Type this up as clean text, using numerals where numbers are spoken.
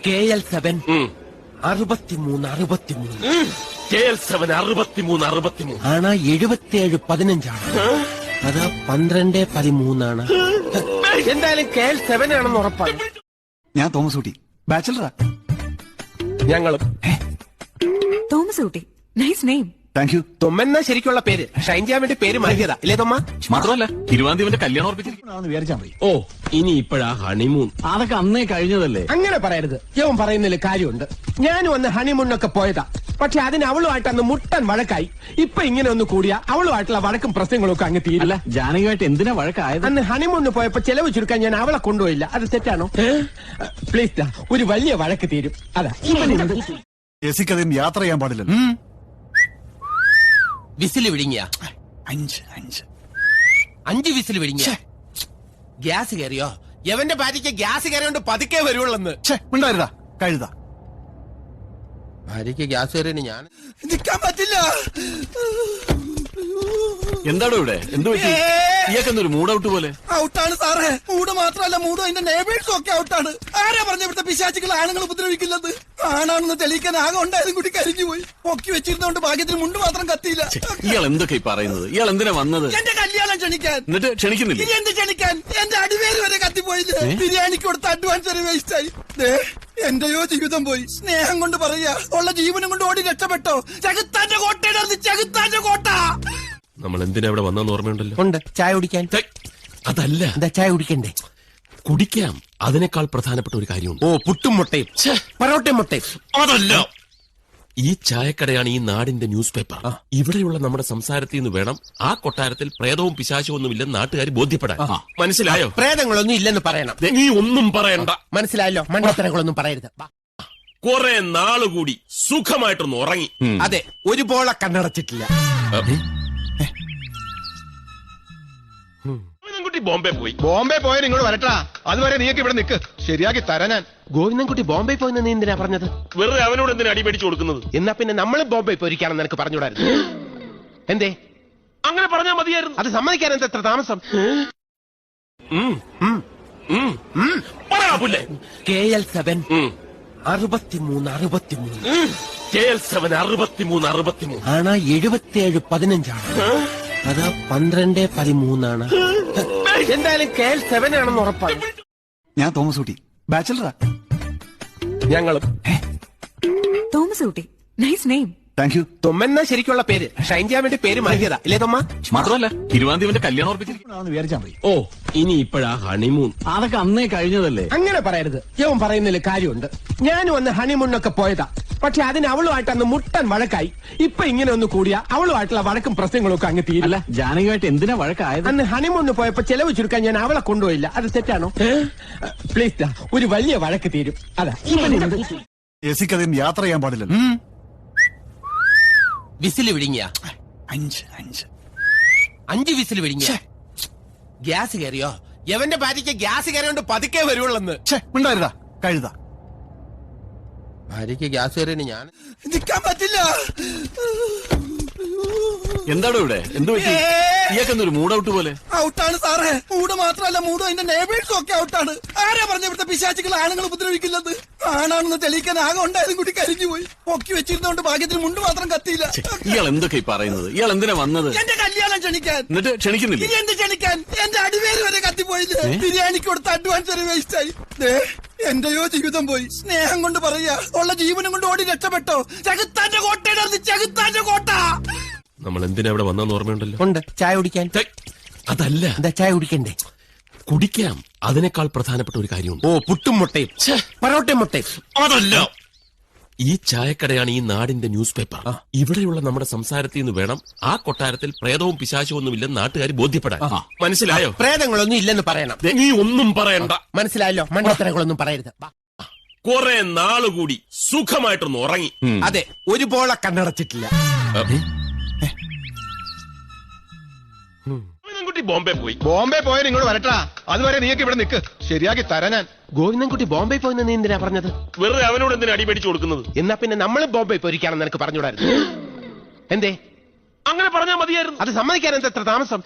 KL7 63 KL7 63 ആണ് 77 15 അത് 12 13 എന്തായാലും KL7 ആണെന്ന് ഉറപ്പാണ്. ഞാൻ തോമസ് ഊട്ടി, ബാച്ചലറാ. ഞങ്ങളും Thomas Ooty, nice name. Thank you. തൊമ്മെന്ന ശരിക്കുള്ള പേര് ഷൈൻ ചെയ്യാൻ വേണ്ടി പേര് മാറ്റിയതാ ഇല്ലേ തൊമ്മ? മാത്രമല്ല തിരുവനന്തപുരത്തിന്റെ കല്യാണം ഉറപ്പിച്ചിരിക്കണമെന്ന് വിചാരിച്ചാൽ മതി. ഓ ഇനി ഇപ്പഴാ ഹണിമൂൺ. അതൊക്കെ അന്നേ കഴിഞ്ഞതല്ലേ. അങ്ങനെ പറയരുത്. യവൻ പറയുന്നതിൽ കാര്യമുണ്ട്. ഞാനും അന്ന് ഹണിമൂണിനൊക്കെ പോയതാ. പക്ഷെ അതിന് അവളുമായിട്ട് അന്ന് മുട്ടൻ വഴക്കായി. ഇപ്പൊ ഇങ്ങനെ ഒന്ന് കൂടിയ അവളുമായിട്ടുള്ള വഴക്കും പ്രശ്നങ്ങളും ഒക്കെ അങ്ങ് തീരില്ല. ജാനകിയായിട്ട് എന്തിനാ വഴക്കായത്? അന്ന് ഹണിമൂണിന് പോയപ്പോ ചെലവ് ചുരുക്കാൻ ഞാൻ അവളെ കൊണ്ടുപോയില്ല. അത് തെറ്റാണോ? പ്ലീസ് ഒരു വലിയ വഴക്ക് തീരും. അതാ എസിക്കതയും യാത്ര ചെയ്യാൻ പാടില്ല. വിസില് വിഴുങ്ങിയ 5 വിസില് വിഴുങ്ങിയ ഗ്യാസ് കയറിയോ? യവന്റെ ഭാര്യയ്ക്ക് ഗ്യാസ് കയറിയോണ്ട് പതുക്കെ വരുവുള്ളെന്ന്. ഉണ്ടായിരുതാ കഴുതാ. ഭാര്യയ്ക്ക് ഗ്യാസ് കയറിയ ഞാൻ നിൽക്കാൻ പറ്റില്ല. എന്താണോ ഇവിടെ? എന്ത് പറ്റി? ഇയാൾക്കെന്തൊരു മൂഡ് ഔട്ട് പോലെ? ഔട്ടാണ് സാറേ. മൂഡ് മാത്രമല്ല, മൂഡ് അതിന്റെ നെയ്ബേഴ്സും ഒക്കെ ഔട്ടാണ്. ആരാ പറഞ്ഞ ഇവിടുത്തെ പിശാചികൾ ആണുങ്ങൾ ഉപദ്രവിക്കില്ലെന്ന്? ആണാണെന്ന് തെളിയിക്കാൻ ആകെ ഉണ്ടായതും കൂടി കരിഞ്ഞു പോയി. പൊക്കി വെച്ചിരുന്നോണ്ട് ഭാഗ്യത്തിന് മുണ്ട് മാത്രം കത്തിയില്ല. ഇയാൾ എന്തൊക്കെ പറയുന്നത്? ഇയാൾ എന്തിനാ വന്നത്? എന്റെ കല്യാണം ക്ഷണിക്കാൻ. എന്നിട്ട് ക്ഷണിക്കുന്നില്ല? ഇനി എന്ത് ക്ഷണിക്കാൻ? എന്റെ അടിവേര് വരെ കത്തിപ്പോയില്ലേ? ബിരിയാണിക്ക് കൊടുത്ത അഡ്വാൻസ് വരെ വേസ്റ്റായി. എന്റെയോ ജീവിതം പോയി. സ്നേഹം കൊണ്ട് പറയാ, ഉള്ള ജീവനും കൊണ്ട് ഓടി രക്ഷപ്പെട്ടോ. ചെകുത്താന്റെ കോട്ടയുടെ ചെകുത്താന്റെ കോട്ട. നമ്മൾ എന്തിനാ ഇവിടെ വന്നെന്ന് ഓർമ്മയുണ്ടല്ലോ. ഉണ്ട്. ചായ കുടിക്കാൻ. അതല്ല. എന്താ ചായ കുടിക്കണ്ടേ? കുടിക്കാം. അതിനേക്കാൾ പ്രധാനപ്പെട്ട ഒരു കാര്യമുണ്ട്. ഓ, പുട്ടും മുട്ടയും പൊറോട്ടയും മുട്ടയും. അതല്ല. ഈ ചായക്കടയാണ് ഈ നാടിന്റെ ന്യൂസ് പേപ്പർ. ഇവിടെയുള്ള നമ്മുടെ സംസാരത്തിൽ നിന്ന് വേണം ആ കൊട്ടാരത്തിൽ പ്രേതവും പിശാചവും ഒന്നുമില്ലെന്ന് നാട്ടുകാർ ബോധ്യപ്പെടാൻ. മനസ്സിലായോ? പ്രേതങ്ങളൊന്നും ഇല്ലെന്ന് പറയണം. നീ ഒന്നും പറയണ്ട. മനസ്സിലായല്ലോ? മണ്ടത്തരങ്ങളൊന്നും പറയരുത്. കുറെ നാളുകൂടി സുഖമായിട്ടൊന്ന് ഉറങ്ങി. അതെ, ഒരുപോലെ കണ്ണടച്ചിട്ടില്ല. ബോംബെ പോയി. ബോംബെ പോയാൽ ഇങ്ങോട്ട് വരട്ടാ. അതുവരെ നീക്ക് ഇവിടെ നിൽക്ക്, ശരിയാക്കി തരാൻ ഞാൻ. ഗോവിന്ദൻകുട്ടി ബോംബെ പോയെന്ന് നീ എന്തിനാ പറഞ്ഞത്? വെറുതെ അവനോട് എന്തിനാ അടിപേടിച്ചു കൊടുക്കുന്നത്? എന്നാ പിന്നെ നമ്മൾ ബോംബെ പോയിരിക്കാണെന്ന് എനിക്ക് പറഞ്ഞുകൂടായിരുന്നു? എന്തേ അങ്ങനെ പറഞ്ഞാൽ മതിയായിരുന്നു. അത് സമ്മതിക്കാൻ എന്താ എത്ര താമസം? KL7 63 KL7 63 ആണ് 77 15 അത് 12 13. എന്തായാലും KL7 ആണെന്ന് ഉറപ്പാണ്. ഞാൻ തോമസ് ഊട്ടി, ബാച്ചലറാ. ഞങ്ങളും Thomas Ooty, nice name. Thank you. തൊമ്മെന്ന ശരിക്കുള്ള പേര് ഷൈൻ ചെയ്യാൻ വേണ്ടി പേര് മാറ്റിയതാ ഇല്ലേ തൊമ്മ? മാത്രമല്ല തിരുവനന്തപുരത്തിന്റെ കല്യാണം ഉറപ്പിച്ചിരിക്കണമെന്ന് വിചാരിച്ചാൽ മതി. ഓ ഇനി ഇപ്പഴാ ഹണിമൂൺ. അതൊക്കെ അന്നേ കഴിഞ്ഞതല്ലേ. അങ്ങനെ പറയരുത്. യവൻ പറയുന്നതിൽ കാര്യമുണ്ട്. ഞാനും അന്ന് ഹണിമൂണിനൊക്കെ പോയതാ. പക്ഷെ അതിന് അവളുമായിട്ട് അന്ന് മുട്ടൻ വഴക്കായി. ഇപ്പൊ ഇങ്ങനെ ഒന്ന് കൂടിയ അവളുമായിട്ടുള്ള വഴക്കും പ്രശ്നങ്ങളും ഒക്കെ അങ്ങ് തീരില്ല. ജാനകിയായിട്ട് എന്തിനാ വഴക്കായത്? അന്ന് ഹണിമൂണിന് പോയപ്പോ ചെലവ് ചുരുക്കാൻ ഞാൻ അവളെ കൊണ്ടുപോയില്ല. അത് തെറ്റാണോ? പ്ലീസ് ഒരു വലിയ വഴക്ക് തീരും. അതാ എസിക്കതയും യാത്ര ചെയ്യാൻ പാടില്ല. വിസില് വിഴുങ്ങിയ 5 വിസില് വിഴുങ്ങിയ ഗ്യാസ് കയറിയോ? യവന്റെ ഭാര്യയ്ക്ക് ഗ്യാസ് കയറിയോണ്ട് പതുക്കെ വരുവുള്ളെന്ന്. ഉണ്ടായിരുതാ കഴുതാ. ഭാര്യയ്ക്ക് ഗ്യാസ് കയറിയ ഞാൻ നിൽക്കാൻ പറ്റില്ല. എന്താണോ ഇവിടെ? എന്ത് പറ്റി? ഇയാൾക്കെന്തൊരു മൂഡ് ഔട്ട് പോലെ? ഔട്ടാണ് സാറേ. മൂഡ് മാത്രമല്ല, മൂഡ് അതിന്റെ നെയ്ബേഴ്സും ഒക്കെ ഔട്ടാണ്. ആരാ പറഞ്ഞ ഇവിടുത്തെ പിശാചികൾ ആണുങ്ങൾ ഉപദ്രവിക്കില്ലെന്ന്? ആണാണെന്ന് തെളിയിക്കാൻ ആകെ ഉണ്ടായതും കൂടി കരിഞ്ഞു പോയി. പൊക്കി വെച്ചിരുന്നോണ്ട് ഭാഗ്യത്തിന് മുണ്ട് മാത്രം കത്തിയില്ല. ഇയാൾ എന്തൊക്കെ പറയുന്നത്? ഇയാൾ എന്തിനാ വന്നത്? എന്റെ കല്യാണം ക്ഷണിക്കാൻ. എന്നിട്ട് ക്ഷണിക്കുന്നില്ല? ഇനി എന്ത് ക്ഷണിക്കാൻ? എന്റെ അടിവേര് വരെ കത്തിപ്പോയില്ലേ? ബിരിയാണിക്ക് കൊടുത്ത അഡ്വാൻസ് വരെ വേസ്റ്റായി. എന്റെയോ ജീവിതം പോയി. സ്നേഹം കൊണ്ട് പറയാ, ഉള്ള ജീവനും കൊണ്ട് ഓടി രക്ഷപ്പെട്ടോ. ചെകുത്താന്റെ കോട്ടയുടെ ചെകുത്താന്റെ കോട്ട. നമ്മൾ എന്തിനാ ഇവിടെ വന്നെന്ന് ഓർമ്മയുണ്ടല്ലോ. ഉണ്ട്. ചായ കുടിക്കാൻ. അതല്ല. എന്താ ചായ കുടിക്കണ്ടേ? കുടിക്കാം. അതിനേക്കാൾ പ്രധാനപ്പെട്ട ഒരു കാര്യമുണ്ട്. ഓ, പുട്ടും മുട്ടയും പൊറോട്ടയും മുട്ടയും. അതല്ല. ഈ ചായക്കടയാണ് ഈ നാടിന്റെ ന്യൂസ് പേപ്പർ. ഇവിടെയുള്ള നമ്മുടെ സംസാരത്തിൽ നിന്ന് വേണം ആ കൊട്ടാരത്തിൽ പ്രേതവും പിശാചവും ഒന്നുമില്ലെന്ന് നാട്ടുകാർ ബോധ്യപ്പെടാൻ. മനസ്സിലായോ? പ്രേതങ്ങളൊന്നും ഇല്ലെന്ന് പറയണം. നീ ഒന്നും പറയണ്ട. മനസ്സിലായല്ലോ? മണ്ടത്തരങ്ങളൊന്നും പറയരുത്. കുറെ നാളുകൂടി സുഖമായിട്ടൊന്ന് ഉറങ്ങി. അതെ, ഒരുപോലെ കണ്ണടച്ചിട്ടില്ല. ബോംബെ പോയി. ബോംബെ പോയാൽ ഇങ്ങോട്ട് വരട്ടാ. അതുവരെ നീക്ക് ഇവിടെ നിൽക്ക്, ശരിയാക്കി തരാൻ ഞാൻ. ഗോവിന്ദൻകുട്ടി ബോംബെ പോയെന്ന് നീ എന്തിനാ പറഞ്ഞത്? വെറുതെ അവനോട് എന്തിനാ അടിപേടിച്ചു കൊടുക്കുന്നത്? എന്നാ പിന്നെ നമ്മൾ ബോംബെ പോയിരിക്കാണെന്ന് എനിക്ക് പറഞ്ഞുകൂടായിരുന്നു? എന്തേ അങ്ങനെ പറഞ്ഞാൽ മതിയായിരുന്നു. അത് സമ്മതിക്കാൻ എന്താ എത്ര താമസം?